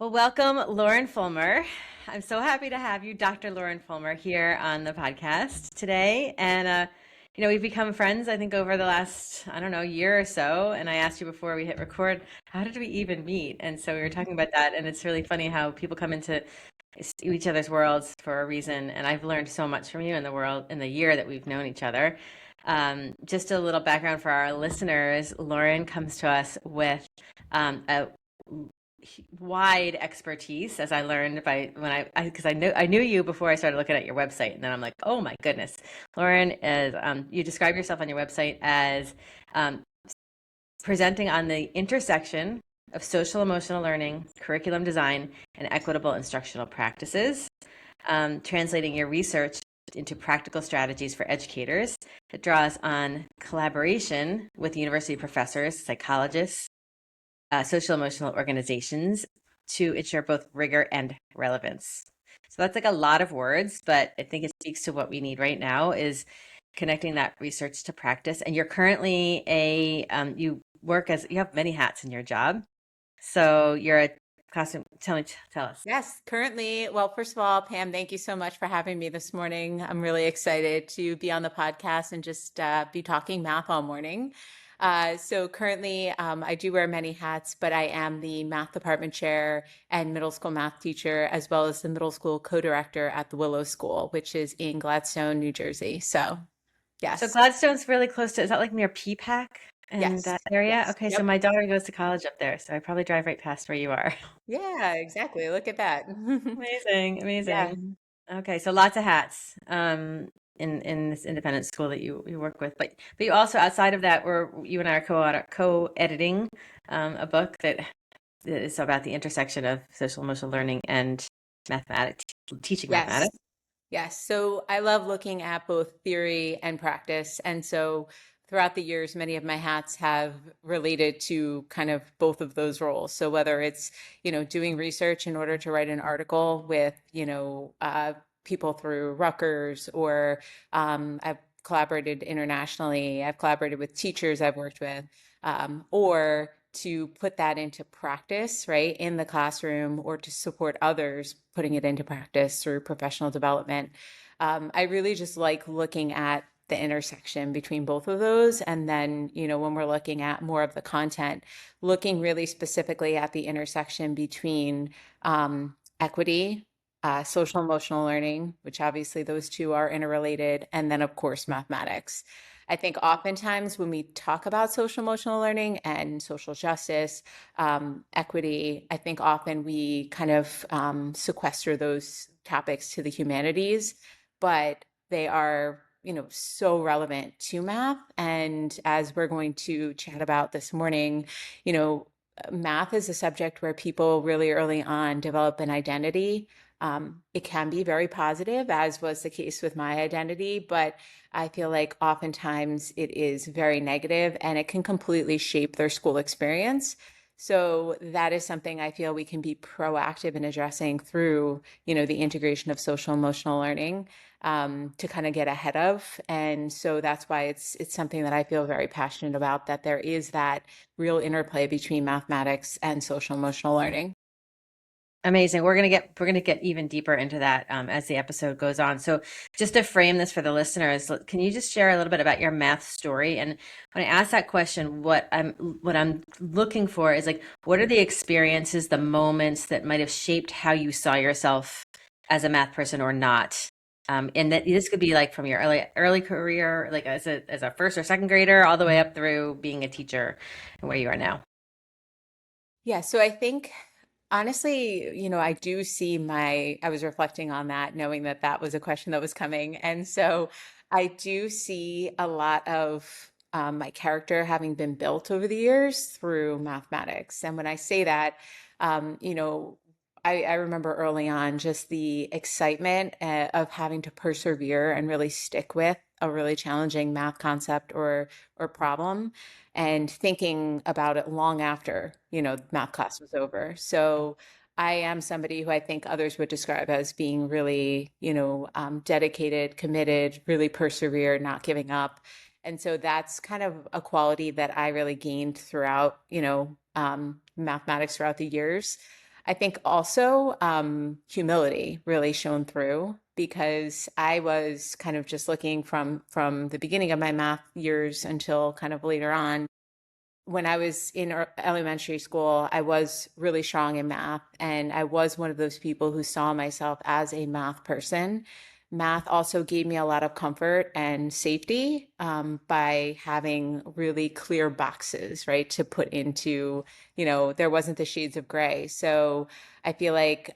Well, welcome, Lauren Fullmer. I'm so happy to have you, Dr. Lauren Fullmer, here on the podcast today. We've become friends, I think, over the last, I don't know, year or so. And I asked you before we hit record, how did we even meet? And so we were talking about that. And it's really funny how people come into each other's worlds for a reason. And I've learned so much from you in the year that we've known each other. Just a little background for our listeners. Lauren comes to us with a wide expertise, as I learned by when because I knew you before I started looking at your website, and then I'm like, oh my goodness, Lauren is you describe yourself on your website as um, presenting on the intersection of social emotional learning, curriculum design, and equitable instructional practices, translating your research into practical strategies for educators. It draws on collaboration with university professors, psychologists, social emotional organizations to ensure both rigor and relevance. So that's like a lot of words, but I think it speaks to what we need right now is connecting that research to practice. And you're currently you have many hats in your job. So you're a classroom, tell us. Yes, currently. Well, first of all, Pam, thank you so much for having me this morning. I'm really excited to be on the podcast and just be talking math all morning. So currently, I do wear many hats, but I am the math department chair and middle school math teacher, as well as the middle school co-director at the Willow School, which is in Gladstone, New Jersey. So, So yes, Gladstone's really close to, is that like near P-PAC in yes, that area? yes, Okay, so yep. my daughter goes to college up there, so I probably drive right past where you are. Yeah, exactly. Look at that. Amazing, Yeah. amazing. Okay, so lots of hats in this independent school that you work with, but you also outside of that, you and I are co-editing a book that is about the intersection of social emotional learning and mathematics, teaching Yes. mathematics. Yes. So I love looking at both theory and practice. And so throughout the years, many of my hats have related to kind of both of those roles. So whether it's, doing research in order to write an article with, people through Rutgers, or I've collaborated internationally, I've collaborated with teachers I've worked with, or to put that into practice, right, in the classroom, or to support others putting it into practice through professional development. I really just like looking at the intersection between both of those. And then, when we're looking at more of the content, looking really specifically at the intersection between equity, social emotional learning, which obviously those two are interrelated, and then, of course, mathematics. I think oftentimes when we talk about social emotional learning and social justice, equity, I think often we kind of sequester those topics to the humanities, but they are, so relevant to math. And as we're going to chat about this morning, math is a subject where people really early on develop an identity. It can be very positive, as was the case with my identity, but I feel like oftentimes it is very negative and it can completely shape their school experience. So that is something I feel we can be proactive in addressing through, the integration of social emotional learning, to kind of get ahead of. And so that's why it's something that I feel very passionate about, that there is that real interplay between mathematics and social emotional learning. Amazing. We're gonna get even deeper into that as the episode goes on. So, just to frame this for the listeners, can you just share a little bit about your math story? And when I ask that question, what I'm looking for is like, what are the experiences, the moments that might have shaped how you saw yourself as a math person or not? And that this could be like from your early career, like as a first or second grader, all the way up through being a teacher and where you are now. Yeah, so I think honestly, I do see I was reflecting on that, knowing that that was a question that was coming. And so I do see a lot of my character having been built over the years through mathematics. And when I say that, I remember early on just the excitement of having to persevere and really stick with a really challenging math concept or problem, and thinking about it long after, math class was over. So I am somebody who I think others would describe as being really, dedicated, committed, really persevere, not giving up. And so that's kind of a quality that I really gained throughout, mathematics throughout the years. I think also humility really shone through because I was kind of just looking from the beginning of my math years until kind of later on. When I was in elementary school, I was really strong in math, and I was one of those people who saw myself as a math person. Math also gave me a lot of comfort and safety by having really clear boxes, right, to put into, there wasn't the shades of gray. So I feel like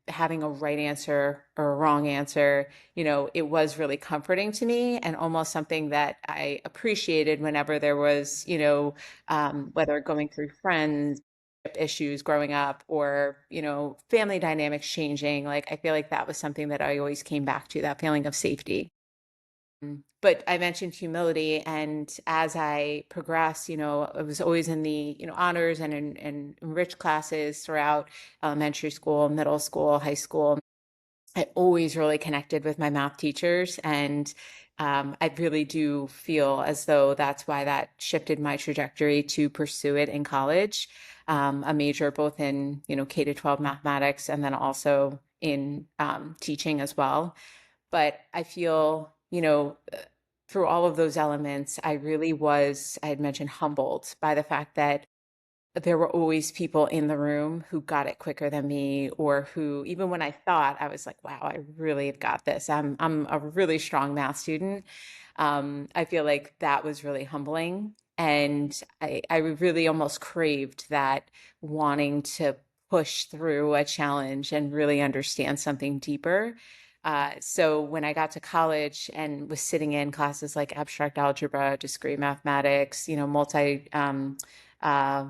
having a right answer or a wrong answer, it was really comforting to me and almost something that I appreciated whenever there was, whether going through friends issues growing up or family dynamics changing, like I feel like that was something that I always came back to, that feeling of safety. But I mentioned humility, and as I progressed, I was always in the honors and in enriched classes throughout elementary school, middle school, high school. I always really connected with my math teachers, and I really do feel as though that's why that shifted my trajectory to pursue it in college, a major both in K to 12 mathematics and then also in teaching as well. But I feel through all of those elements, I had mentioned, humbled by the fact that there were always people in the room who got it quicker than me, or who, even when I thought I was like, wow, I really have got this. I'm a really strong math student. I feel like that was really humbling. And I really almost craved that, wanting to push through a challenge and really understand something deeper. So when I got to college and was sitting in classes like abstract algebra, discrete mathematics, uh,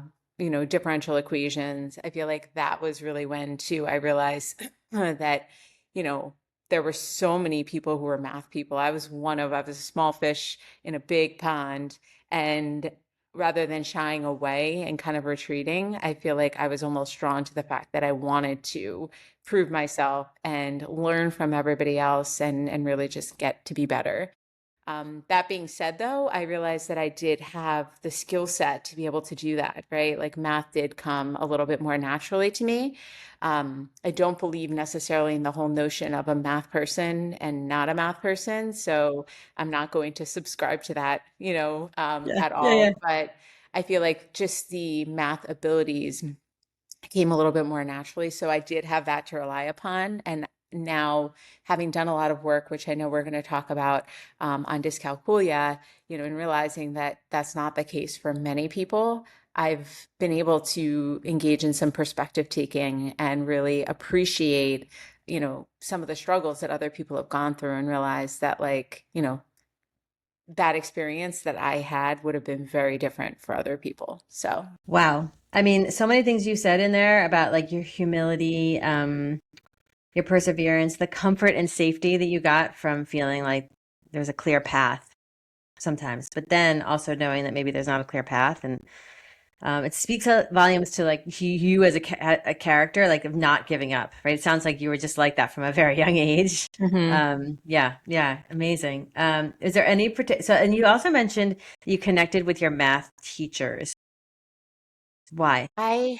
differential equations. I feel like that was really when too I realized that, you know, there were so many people who were math people. I was a small fish in a big pond. And rather than shying away and kind of retreating, I feel like I was almost drawn to the fact that I wanted to prove myself and learn from everybody else and really just get to be better. That being said, though, I realized that I did have the skill set to be able to do that, right? Like math did come a little bit more naturally to me. I don't believe necessarily in the whole notion of a math person and not a math person. So I'm not going to subscribe to that, Yeah, at yeah, yeah. all. But I feel like just the math abilities came a little bit more naturally. So I did have that to rely upon. And now, having done a lot of work, which I know we're going to talk about on dyscalculia, and realizing that that's not the case for many people, I've been able to engage in some perspective taking and really appreciate, some of the struggles that other people have gone through, and realize that, like, that experience that I had would have been very different for other people. So, Wow. I mean, so many things you said in there about like your humility, your perseverance, the comfort and safety that you got from feeling like there's a clear path sometimes, but then also knowing that maybe there's not a clear path. And it speaks volumes to like you as a character, like of not giving up, right? It sounds like you were just like that from a very young age. mhm. Yeah, yeah, amazing. Is there any so, and you also mentioned you connected with your math teachers. Why? I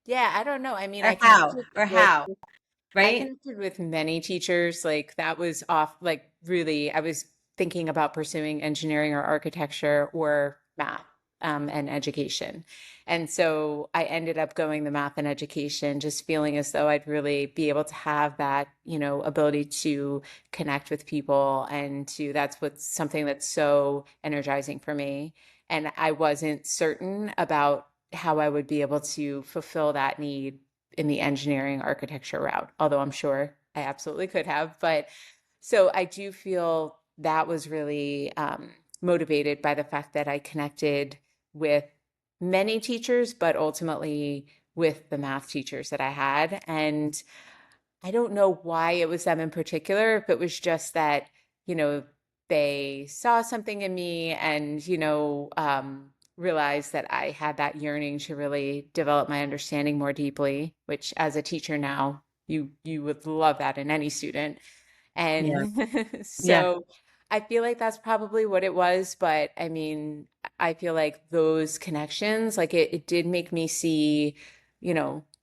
Yeah, I don't know. I mean, Or how? Or with how? I Right? connected with many teachers. Like that was off, like really, I was thinking about pursuing engineering or architecture or math and education. And so I ended up going the math and education, just feeling as though I'd really be able to have that, ability to connect with people, and that's what's something that's so energizing for me. And I wasn't certain about how I would be able to fulfill that need in the engineering architecture route, although I'm sure I absolutely could have. But so I do feel that was really motivated by the fact that I connected with many teachers, but ultimately with the math teachers that I had. And I don't know why it was them in particular, if it was just that, you know, they saw something in me and, realized that I had that yearning to really develop my understanding more deeply, which as a teacher now, you would love that in any student. Yeah. And Yeah. so I feel like that's probably what it was. But I mean, I feel like those connections, like it did make me see,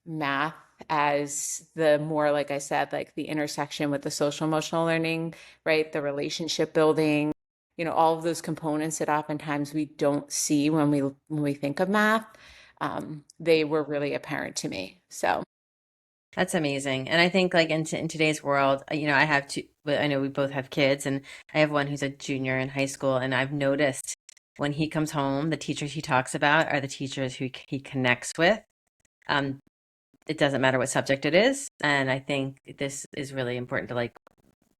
math as the more, like I said, like the intersection with the social emotional learning, right? The relationship building, all of those components that oftentimes we don't see when we think of math. They were really apparent to me. So. That's amazing. And I think like in today's world, I have two, well, I know we both have kids, and I have one who's a junior in high school, and I've noticed when he comes home, the teachers he talks about are the teachers who he connects with. Um, it doesn't matter what subject it is. And I think this is really important to like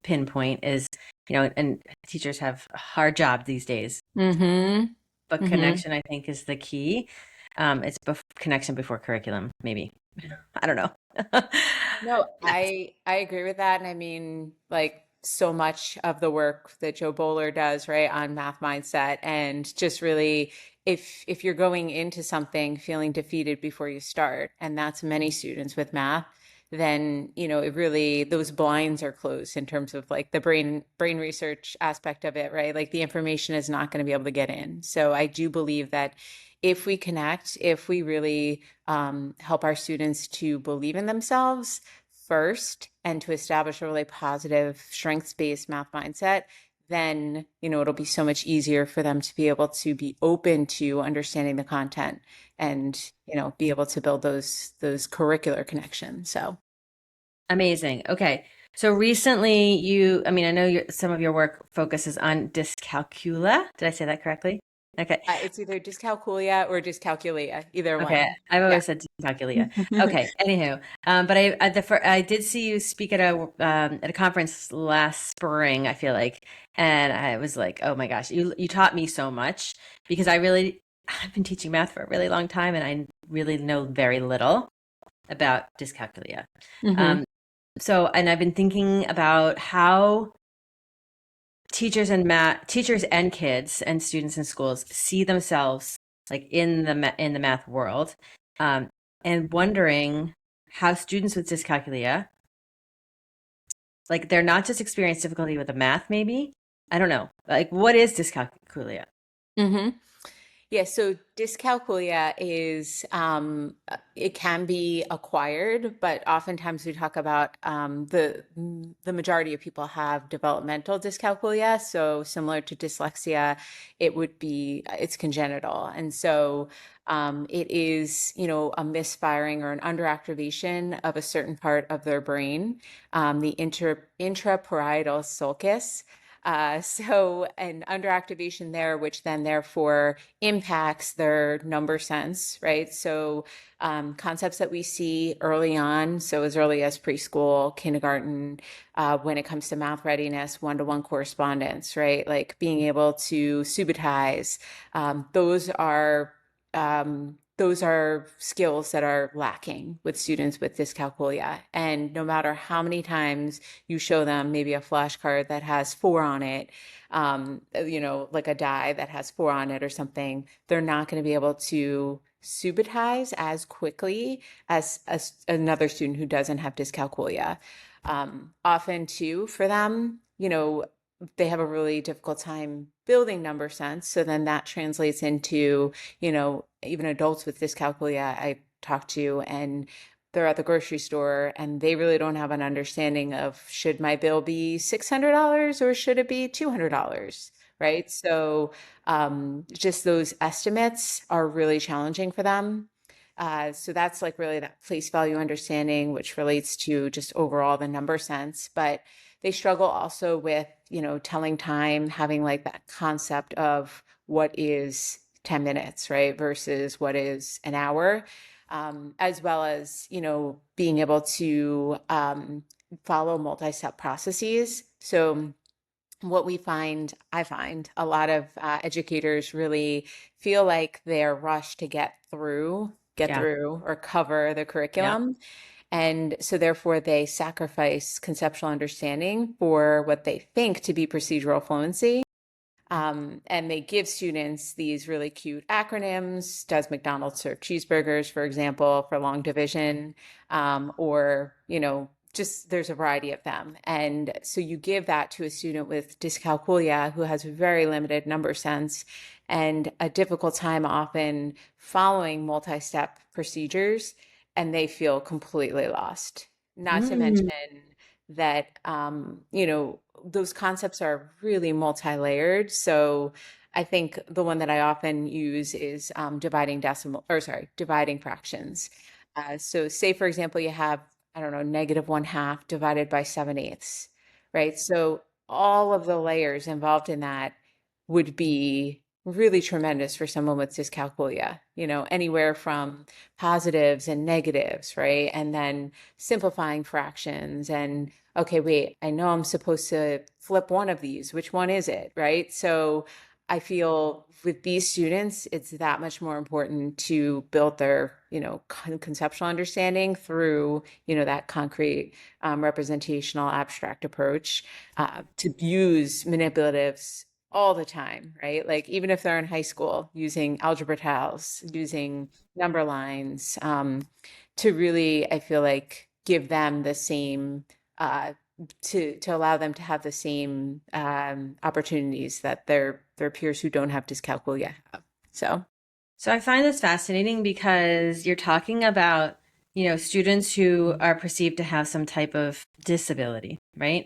pinpoint is, and teachers have a hard job these days, Mm-hmm. but Mm-hmm. connection, I think, is the key. It's connection before curriculum, maybe. I don't know. No, I agree with that. And I mean, like so much of the work that Joe Bowler does, right, on math mindset and just really if you're going into something feeling defeated before you start, and that's many students with math, then, it really those blinds are closed in terms of like the brain research aspect of it, right? Like the information is not going to be able to get in. So I do believe that if we connect, if we really help our students to believe in themselves first and to establish a really positive strengths-based math mindset, then it'll be so much easier for them to be able to be open to understanding the content and be able to build those curricular connections. So Amazing. Okay. So recently I know some of your work focuses on dyscalculia. Did I say that correctly? Okay. it's either dyscalculia or dyscalculia, either Okay. one. I've Yeah. always said dyscalculia. Okay. Anywho, but I did see you speak at a conference last spring, I feel like, and I was like, oh my gosh, you taught me so much because I've been teaching math for a really long time, and I really know very little about dyscalculia. Hmm. Um, and I've been thinking about how teachers and kids and students in schools see themselves like in the math world, um, and wondering how students with dyscalculia, like they're not just experience difficulty with the math, maybe. I don't know. Like, what is dyscalculia? Hmm. Yeah, so dyscalculia is it can be acquired, but oftentimes we talk about the majority of people have developmental dyscalculia. So similar to dyslexia, it's congenital, and so it is a misfiring or an underactivation of a certain part of their brain, the intraparietal sulcus. So an underactivation there, which then therefore impacts their number sense, right? So concepts that we see early on, so as early as preschool, kindergarten, when it comes to math readiness, one-to-one correspondence, right? Like being able to subitize, those are skills that are lacking with students with dyscalculia. And no matter how many times you show them maybe a flashcard that has 4 on it, like a die that has 4 on it or something, they're not going to be able to subitize as quickly as another student who doesn't have dyscalculia. Often too, for them, they have a really difficult time building number sense. So then that translates into, even adults with dyscalculia I talk to, and they're at the grocery store and they really don't have an understanding of should my bill be $600 or should it be $200? Right. So just those estimates are really challenging for them. So that's like really that place value understanding, which relates to just overall the number sense. But they struggle also with, telling time, having like that concept of what is 10 minutes, right, versus what is an hour, as well as, being able to follow multi-step processes. So what I find a lot of educators really feel like they're rushed to get Yeah. through or cover the Yeah. curriculum. And so therefore they sacrifice conceptual understanding for what they think to be procedural fluency. And they give students these really cute acronyms. Does McDonald's serve cheeseburgers, for example, for long division? Or, just there's a variety of them. And so you give that to a student with dyscalculia who has very limited number sense and a difficult time often following multi-step procedures. and they feel completely lost. Not to Mm. mention that, those concepts are really multi-layered. So I think the one that I often use is dividing fractions. So say, for example, you have, I don't know, -1/2 divided by 7/8, right? So all of the layers involved in that would be really tremendous for someone with dyscalculia, anywhere from positives and negatives, right? And then simplifying fractions and, okay, wait, I know I'm supposed to flip one of these. Which one is it, right? So I feel with these students, it's that much more important to build their, conceptual understanding through, that concrete, representational abstract approach, to use manipulatives all the time, right? Like even if they're in high school, using algebra tiles, using number lines, to really, I feel like, give them the same, to allow them to have the same opportunities that their peers who don't have dyscalculia have. So I find this fascinating because you're talking about, students who are perceived to have some type of disability, right?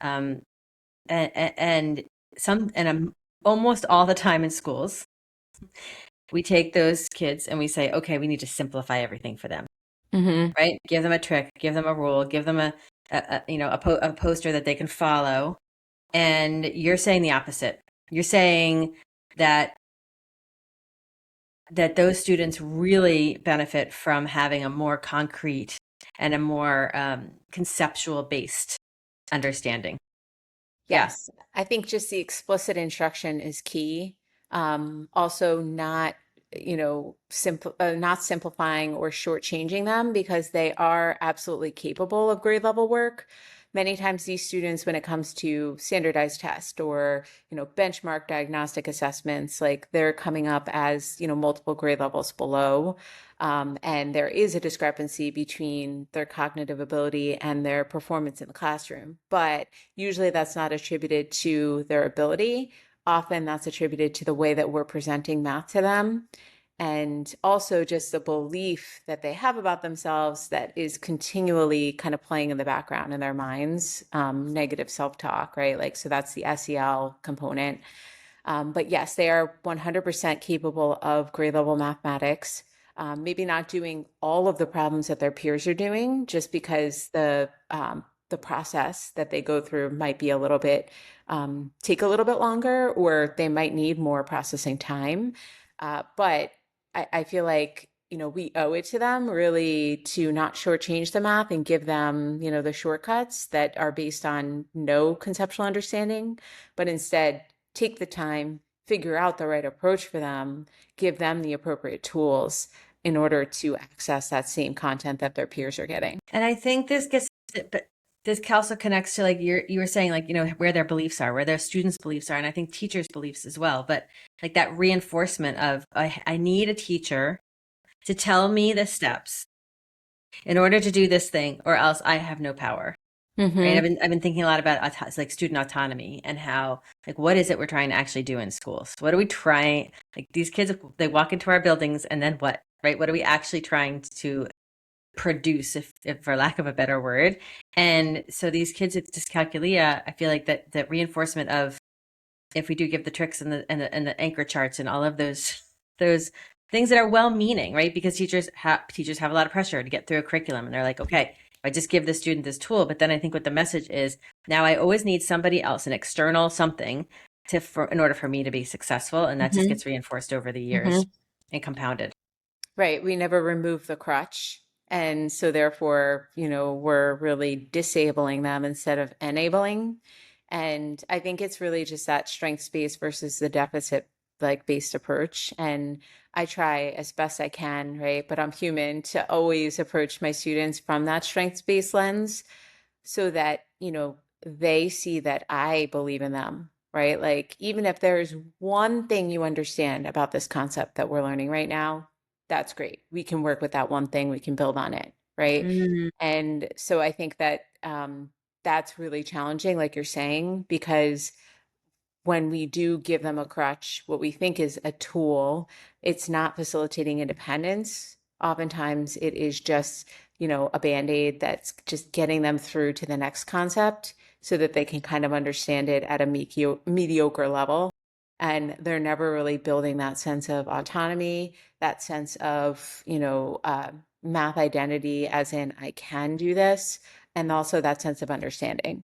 Um, and almost all the time in schools, we take those kids and we say, okay, we need to simplify everything for them, Mm-hmm. right? Give them a trick, give them a rule, give them a poster that they can follow. And you're saying the opposite. You're saying that those students really benefit from having a more concrete and a more conceptual based understanding. Yeah. Yes, I think just the explicit instruction is key. Also, not simplifying or shortchanging them, because they are absolutely capable of grade level work. Many times these students, when it comes to standardized test or, benchmark diagnostic assessments, like they're coming up as, multiple grade levels below. And there is a discrepancy between their cognitive ability and their performance in the classroom. But usually that's not attributed to their ability. Often that's attributed to the way that we're presenting math to them. And also just the belief that they have about themselves that is continually kind of playing in the background in their minds, negative self-talk, right? Like, so that's the SEL component. But yes, they are 100% capable of grade level mathematics. Maybe not doing all of the problems that their peers are doing, just because the process that they go through might be a little bit, take a little bit longer, or they might need more processing time. But I feel like, we owe it to them really to not shortchange the math and give them, the shortcuts that are based on no conceptual understanding, but instead take the time, figure out the right approach for them, give them the appropriate tools in order to access that same content that their peers are getting. And I think this also connects to, like, you were saying, like, where their beliefs are, where their students' beliefs are, and I think teachers' beliefs as well. But like that reinforcement of I need a teacher to tell me the steps in order to do this thing, or else I have no power. Right? Mm-hmm. I've been thinking a lot about like student autonomy and how, like, what is it we're trying to actually do in schools? What are we trying? Like, these kids, they walk into our buildings, and then what? Right? What are we actually trying to produce, if for lack of a better word? And so these kids with dyscalculia, I feel like that reinforcement of, if we do give the tricks and the anchor charts and all of those things that are well-meaning, right? Because teachers have a lot of pressure to get through a curriculum, and they're like, okay, I just give the student this tool. But then I think what the message is, now I always need somebody else, an external something, in order for me to be successful, and that just Mm-hmm. gets reinforced over the Mm-hmm. years and compounded. Right. We never remove the crutch. And so therefore, we're really disabling them instead of enabling. And I think it's really just that strengths based versus the deficit like based approach. And I try as best I can, right? But I'm human, to always approach my students from that strengths based lens, so that, they see that I believe in them, right? Like, even if there's one thing you understand about this concept that we're learning right now, that's great. We can work with that one thing, we can build on it, right? Mm. And so I think that, that's really challenging, like you're saying, because when we do give them a crutch, what we think is a tool, it's not facilitating independence. Oftentimes it is just, a Band-Aid that's just getting them through to the next concept so that they can kind of understand it at a mediocre level. And they're never really building that sense of autonomy, that sense of, math identity, as in I can do this, and also that sense of understanding.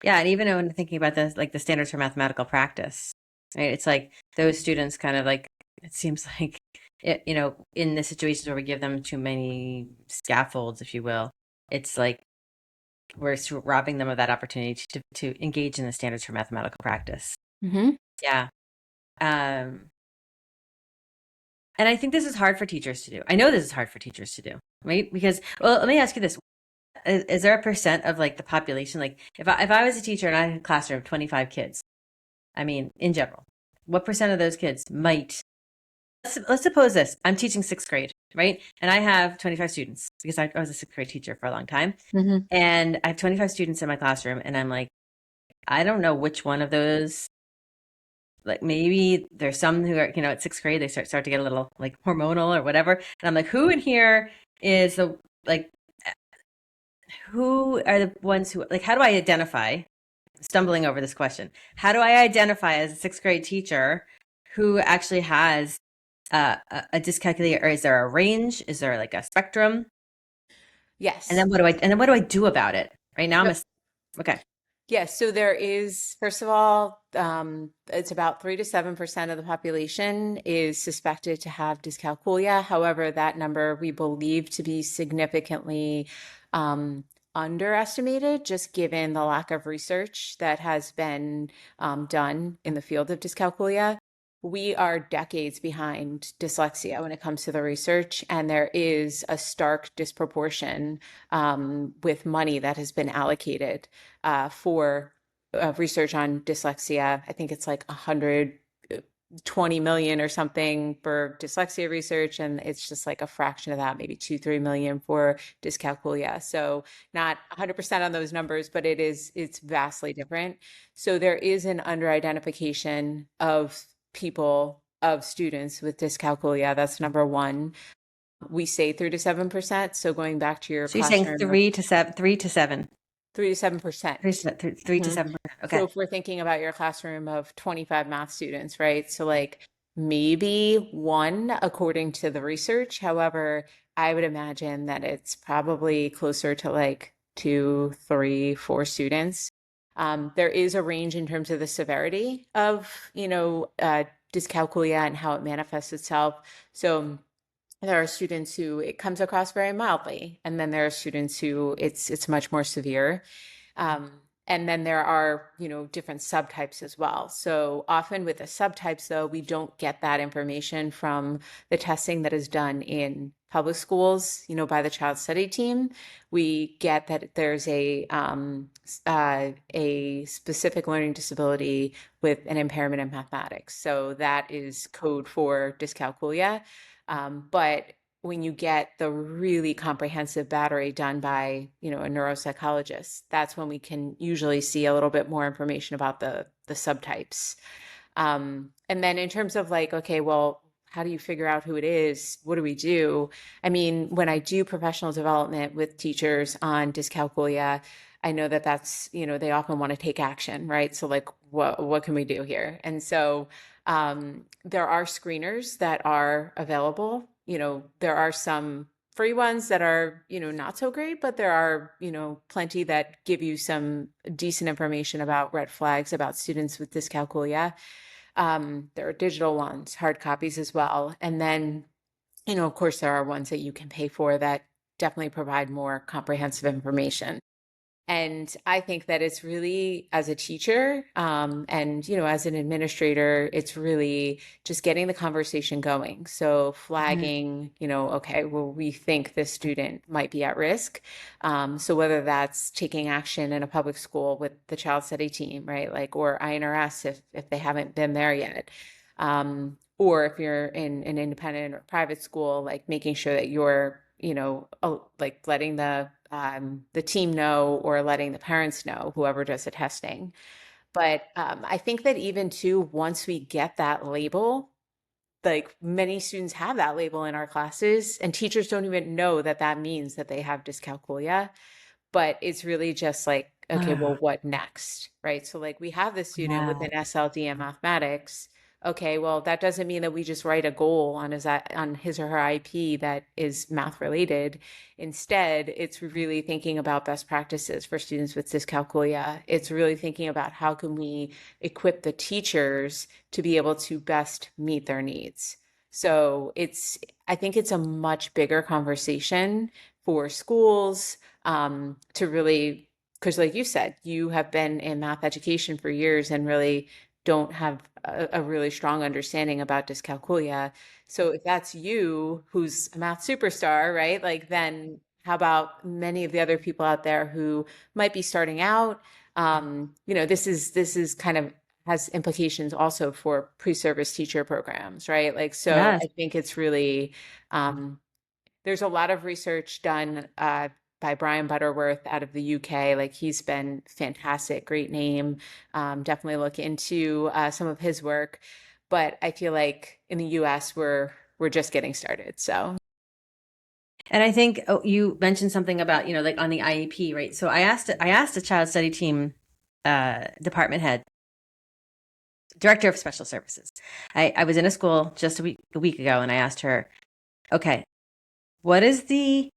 Yeah, and even when thinking about this, like the standards for mathematical practice, right? It's like those students kind of like, it seems like, in the situations where we give them too many scaffolds, if you will, it's like we're robbing them of that opportunity to engage in the standards for mathematical practice. Mm-hmm. Yeah. And I think this is hard for teachers to do. I know this is hard for teachers to do, right? Because, well, let me ask you this. Is there a percent of like the population? Like if I was a teacher and I had a classroom of 25 kids, I mean, in general, what percent of those kids might, let's suppose this, I'm teaching sixth grade, right? And I have 25 students because I was a sixth grade teacher for a long time. Mm-hmm. And I have 25 students in my classroom and I'm like, I don't know which one of those, like maybe there's some who are, at sixth grade, they start to get a little like hormonal or whatever. And I'm like, who in here is the, like, who are the ones who, like, how do I identify, stumbling over this question, how do I identify as a sixth grade teacher who actually has a dyscalculia, or is there a range? Is there like a spectrum? And Yes. then what do I do about it? Right now, okay. Yes, so there is, first of all, it's about 3 to 7% of the population is suspected to have dyscalculia. However, that number we believe to be significantly underestimated, just given the lack of research that has been done in the field of dyscalculia. We are decades behind dyslexia when it comes to the research, and there is a stark disproportion with money that has been allocated for research on dyslexia. I think it's like 120 million or something for dyslexia research, and it's just like a fraction of that, maybe 2-3 million for dyscalculia. So not 100% on those numbers, but it's vastly different. So there is an under-identification of people, of students with dyscalculia. That's number one. We say 3 to 7%. So going back to your So you're saying classroom of 3 to 7, 3 to 7%. 3 to 7. So Okay. if we're thinking about your classroom of 25 math students, right? So like maybe one according to the research. However, I would imagine that it's probably closer to like 2, 3, 4 students. There is a range in terms of the severity of, dyscalculia and how it manifests itself. So there are students who it comes across very mildly, and then there are students who it's much more severe. Um, and then there are, different subtypes as well. So often with the subtypes, though, we don't get that information from the testing that is done in public schools, by the child study team. We get that there's a specific learning disability with an impairment in mathematics. So that is code for dyscalculia. But when you get the really comprehensive battery done by, a neuropsychologist, that's when we can usually see a little bit more information about the subtypes. And then in terms of like, okay, well, how do you figure out who it is? What do we do? I mean, when I do professional development with teachers on dyscalculia, I know that that's, they often want to take action, right? So like, what can we do here? And so there are screeners that are available. There are some free ones that are, not so great, but there are, plenty that give you some decent information about red flags about students with dyscalculia. There are digital ones, hard copies as well. And then, of course, there are ones that you can pay for that definitely provide more comprehensive information. And I think that it's really, as a teacher, and, as an administrator, it's really just getting the conversation going. So Mhm. flagging, okay, well, we think this student might be at risk. So whether that's taking action in a public school with the child study team, right? Like, or INRS if they haven't been there yet. Or if you're in an independent or private school, like making sure that you're, like letting the team know or letting the parents know, whoever does the testing. But I think that even too, once we get that label, like many students have that label in our classes, and teachers don't even know that that means that they have dyscalculia. But it's really just like, okay, well, Ah, what next, right? So like we have this student with yeah. an SLD in mathematics. Okay, well, that doesn't mean that we just write a goal on his or her IP that is math related. Instead, it's really thinking about best practices for students with dyscalculia. It's really thinking about how can we equip the teachers to be able to best meet their needs. So I think it's a much bigger conversation for schools, to really, because like you said, you have been in math education for years and really don't have a really strong understanding about dyscalculia. So if that's you, who's a math superstar, right? Like then how about many of the other people out there who might be starting out? This is kind of has implications also for pre-service teacher programs, right? Like, so Yes. I think it's really, um, there's a lot of research done by Brian Butterworth out of the UK. Like he's been fantastic, great name. Definitely look into some of his work. But I feel like in the US, we're just getting started. So. And I think you mentioned something about, like on the IEP, right? So I asked a child study team department head, director of special services. I was in a school just a week ago, and I asked her, okay, what is the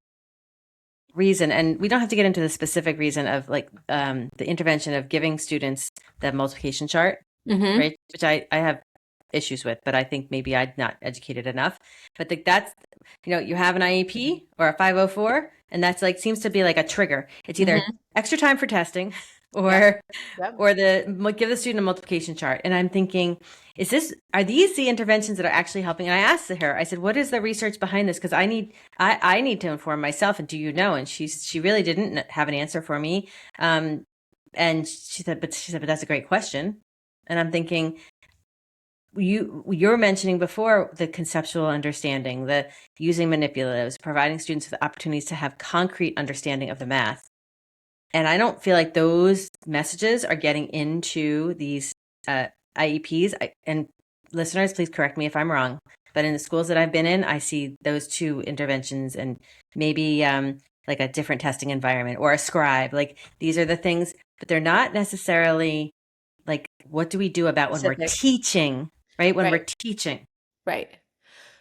reason? And we don't have to get into the specific reason of like the intervention of giving students the multiplication chart, Hmm. right? Which I have issues with, but I think maybe I'm not educated enough. But that's, you have an IEP or a 504, and that's like seems to be like a trigger. It's either Hmm. extra time for testing Yep. or Yep. give the student a multiplication chart. And I'm thinking, are these the interventions that are actually helping? And I asked her, I said, what is the research behind this? Because I need to inform myself. And do you know? And she really didn't have an answer for me. And she said, but that's a great question. And I'm thinking, you're mentioning before the conceptual understanding, the using manipulatives, providing students with opportunities to have concrete understanding of the math. And I don't feel like those messages are getting into these IEPs. And listeners, please correct me if I'm wrong. But in the schools that I've been in, I see those two interventions and maybe like a different testing environment or a scribe. Like these are the things, but they're not necessarily like, what do we do about when we're Specific. teaching, right? When Right. we're teaching. Right.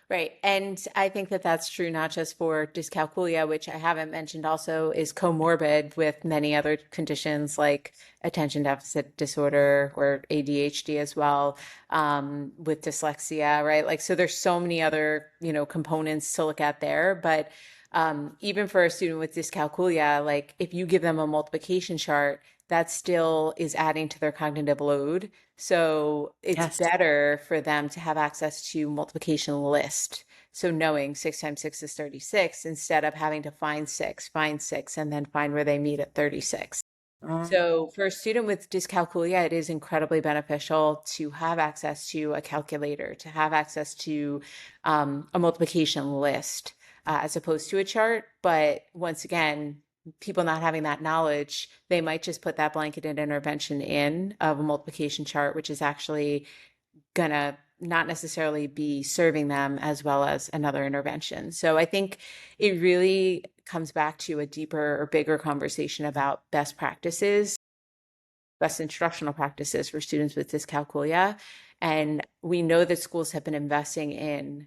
Right. And I think that that's true not just for dyscalculia, which I haven't mentioned also is comorbid with many other conditions like attention deficit disorder or ADHD as well, with dyslexia, right? Like, so there's so many other, components to look at there. But even for a student with dyscalculia, like if you give them a multiplication chart, that still is adding to their cognitive load. So it's Yes. better for them to have access to multiplication list. So knowing 6 times 6 is 36 instead of having to find six, and then find where they meet at 36. So for a student with dyscalculia, it is incredibly beneficial to have access to a calculator, to have access to a multiplication list, as opposed to a chart. But once again, people not having that knowledge, they might just put that blanketed intervention in of a multiplication chart, which is actually gonna not necessarily be serving them as well as another intervention. So I think it really comes back to a deeper or bigger conversation about best practices, best instructional practices for students with dyscalculia. And we know that schools have been investing in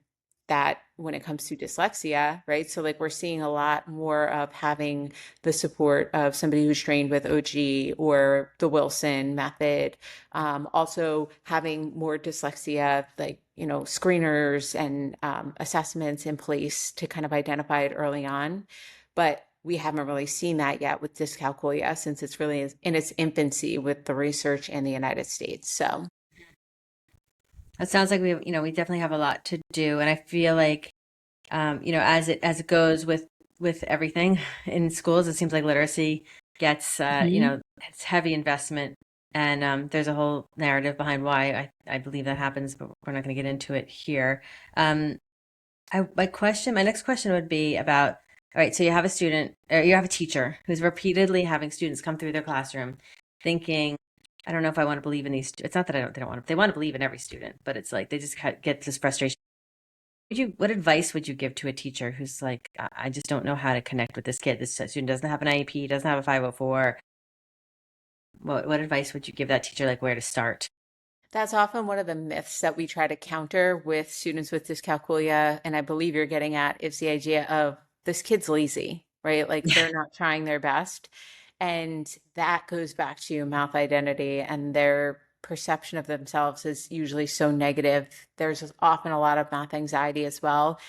that when it comes to dyslexia, right? So like we're seeing a lot more of having the support of somebody who's trained with OG or the Wilson method. Also having more dyslexia, like, screeners and assessments in place to kind of identify it early on. But we haven't really seen that yet with dyscalculia since it's really in its infancy with the research in the United States. So. It sounds like we definitely have a lot to do. And I feel like, as it goes with everything in schools, it seems like literacy gets, Mhm. it's heavy investment. And there's a whole narrative behind why I believe that happens, but we're not going to get into it here. Um, my next question would be about, all right, so you have a student, or you have a teacher who's repeatedly having students come through their classroom thinking, I don't know if I want to believe in these. It's not that they don't want to, they want to believe in every student, but it's like they just get this frustration what advice would you give to a teacher who's like, I just don't know how to connect with this kid. This student doesn't have an IEP, doesn't have a 504. What advice would you give that teacher, like where to start? That's often one of the myths that we try to counter with students with dyscalculia. And I believe you're getting at is the idea of this kid's lazy, right? Like they're not trying their best. And that goes back to math identity and their perception of themselves is usually so negative. There's often a lot of math anxiety as well.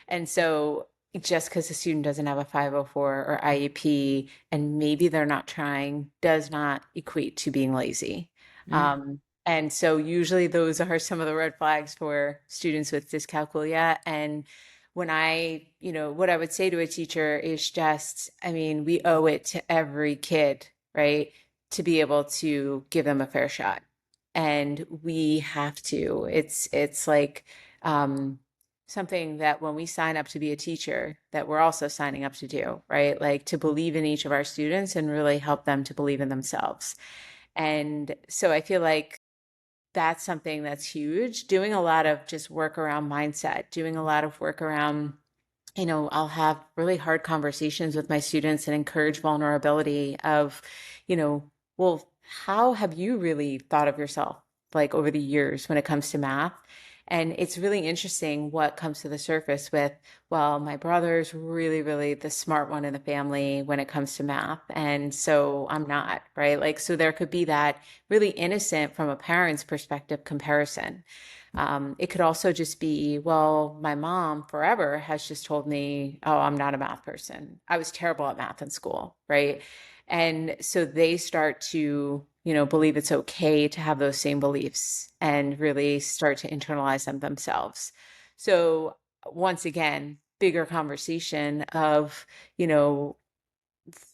And so just because a student doesn't have a 504 or IEP and maybe they're not trying does not equate to being lazy. Mm. And so usually those are some of the red flags for students with dyscalculia. And when what I would say to a teacher is just, I mean, we owe it to every kid, right, to be able to give them a fair shot. And we have to. It's like something that when we sign up to be a teacher, that we're also signing up to do, right? Like to believe in each of our students and really help them to believe in themselves. And so I feel like that's something that's huge. Doing a lot of just work around mindset, doing a lot of work around, I'll have really hard conversations with my students and encourage vulnerability of, well, how have you really thought of yourself like over the years when it comes to math? And it's really interesting what comes to the surface with, well, my brother's really, really the smart one in the family when it comes to math. And so I'm not, right? Like, so there could be that really innocent from a parent's perspective comparison. It could also just be, well, my mom forever has just told me, oh, I'm not a math person. I was terrible at math in school, right? And so they start to, believe it's okay to have those same beliefs and really start to internalize them themselves. So once again, bigger conversation of,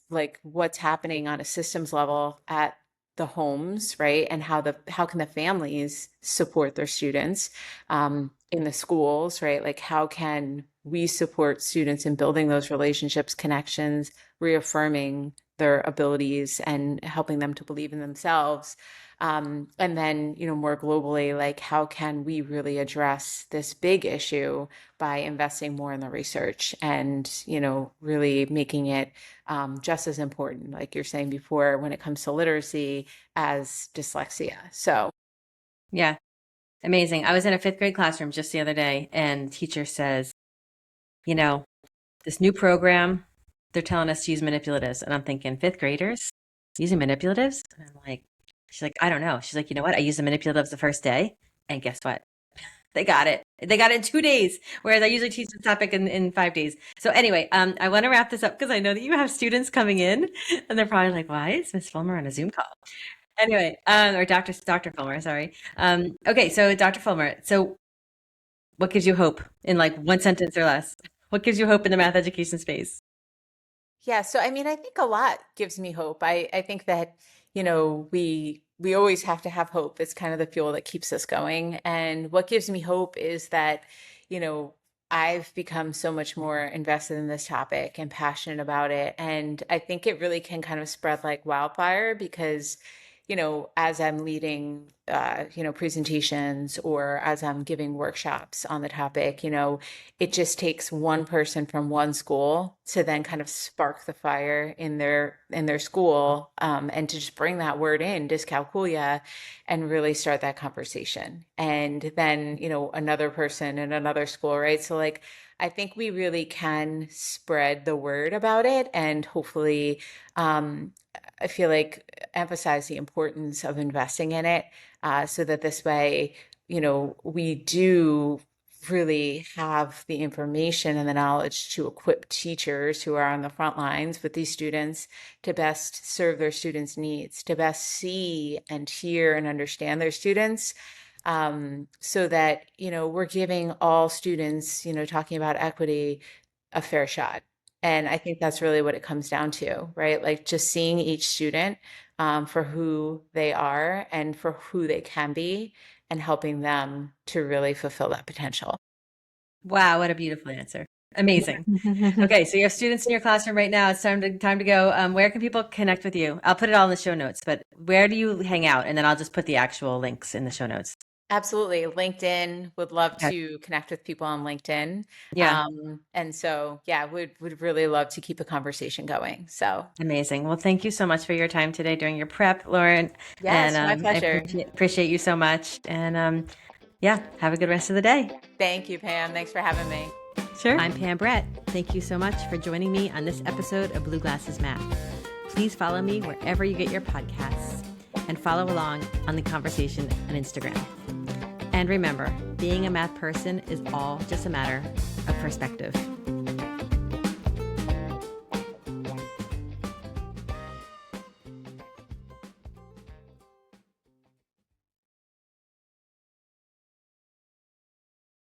like what's happening on a systems level at the homes, right? And how can the families support their students in the schools, right? Like how can we support students in building those relationships, connections, reaffirming their abilities and helping them to believe in themselves. And then, more globally, like how can we really address this big issue by investing more in the research and, really making it just as important, like you're saying before, when it comes to literacy as dyslexia. So, Yeah, amazing. I was in a fifth grade classroom just the other day, and the teacher says, you know, this new program, they're telling us to use manipulatives. And I'm thinking, fifth graders using manipulatives? And I'm like, she's like, I don't know. She's like, you know what? I used the manipulatives the first day. And guess what? They got it. They got it in 2 days, whereas I usually teach the topic in 5 days. So anyway, I want to wrap this up because I know that you have students coming in and they're probably like, why is Miss Fullmer on a Zoom call? Anyway, or Dr. Fullmer, sorry. Okay, so Dr. Fullmer, so what gives you hope in like one sentence or less? What gives you hope in the math education space? yeah, so I mean, I think a lot gives me hope. I think that, we always have to have hope. It's kind of the fuel that keeps us going. And what gives me hope is that, you know, I've become so much more invested in this topic and passionate about it. And I think it really can kind of spread like wildfire because, as I'm leading, presentations or as I'm giving workshops on the topic, it just takes one person from one school to then kind of spark the fire in their school, and to just bring that word in dyscalculia and really start that conversation. And then, another person in another school, right? So like I think we really can spread the word about it and hopefully, I feel like emphasize the importance of investing in it, so that this way, we do really have the information and the knowledge to equip teachers who are on the front lines with these students to best serve their students' needs, to best see and hear and understand their students, so that, we're giving all students, talking about equity, a fair shot. And I think that's really what it comes down to, right? Like just seeing each student, for who they are and for who they can be and helping them to really fulfill that potential. Wow, what a beautiful answer. Amazing. Okay, so you have students in your classroom right now. It's time to go. Where can people connect with you? I'll put it all in the show notes, but where do you hang out? And then I'll just put the actual links in the show notes. Absolutely. LinkedIn, would love Okay. to connect with people on LinkedIn. Yeah. And so, yeah, would really love to keep a conversation going. So, Amazing. Well, thank you so much for your time today during your prep, Lauren. And yes, my I pleasure. appreciate you so much. And yeah, have a good rest of the day. Thank you, Pam. Thanks for having me. Sure. I'm Pam Brett. Thank you so much for joining me on this episode of Blue Glasses Math. Please follow me wherever you get your podcasts and follow along on the conversation on Instagram. And remember, being a math person is all just a matter of perspective.